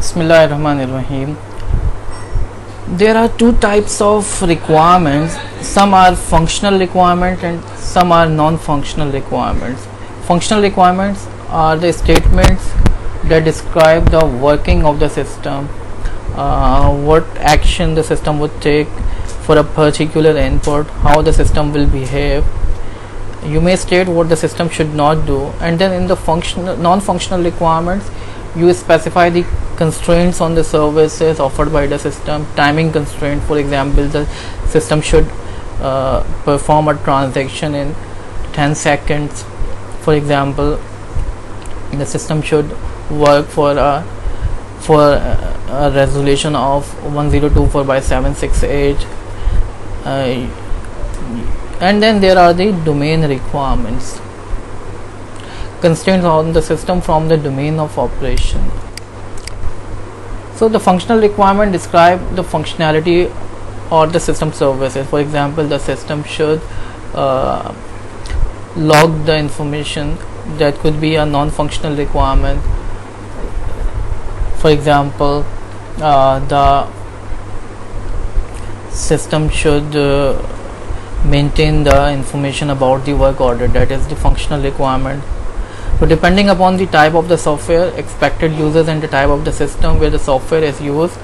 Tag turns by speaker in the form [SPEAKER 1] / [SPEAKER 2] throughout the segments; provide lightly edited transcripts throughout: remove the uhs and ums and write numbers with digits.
[SPEAKER 1] Bismillahirrahmanirrahim. There are two types of requirements. Some are functional requirements and some are non-functional requirements. Functional requirements are the statements that describe the working of the system, what action the system would take for a particular input, how the system will behave. You may state what the system should not do, and then in the non-functional requirements you specify the constraints on the services offered by the system. Timing constraint, for example, the system should perform a transaction in 10 seconds. For example, the system should work for a resolution of 1024 by 768, and then there are the domain requirements, constraints on the system from the domain of operation. So the functional requirement describe the functionality or the system services. For example, the system should log the information. That could be a non-functional requirement. For example, the system should maintain the information about the work order. That is the functional requirement. So depending upon the type of the software, expected users, and the type of the system where the software is used,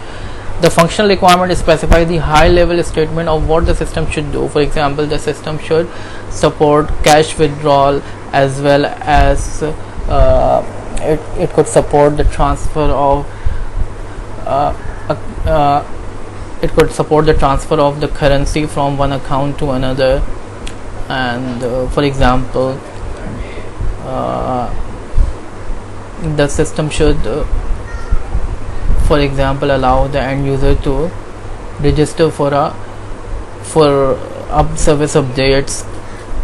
[SPEAKER 1] the functional requirement specifies the high level statement of what the system should do. For example, the system should support cash withdrawal, as well as it could support the transfer of the currency from one account to another. And for example, the system should for example allow the end user to register for service updates,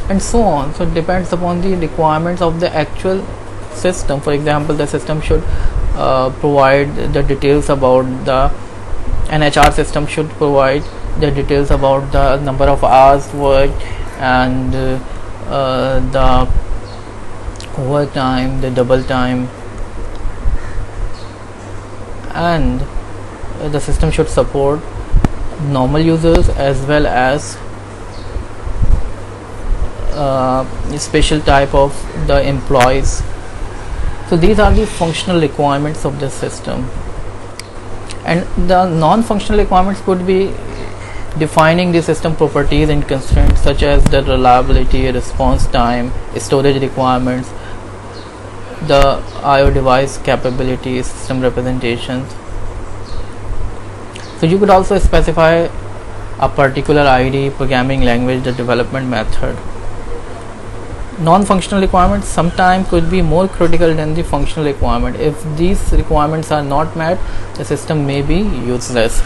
[SPEAKER 1] and so on. So it depends upon the requirements of the actual system. For example, the system should provide the details about an HR system should provide the details about the number of hours worked and the overtime, the double time, and the system should support normal users as well as special type of the employees. So these are the functional requirements of the system. And the non-functional requirements could be defining the system properties and constraints, such as the reliability, response time, storage requirements, the I/O device capabilities, system representations. So you could also specify a particular ID, programming language, the development method. Non-functional requirements sometimes could be more critical than the functional requirement. If these requirements are not met, the system may be useless.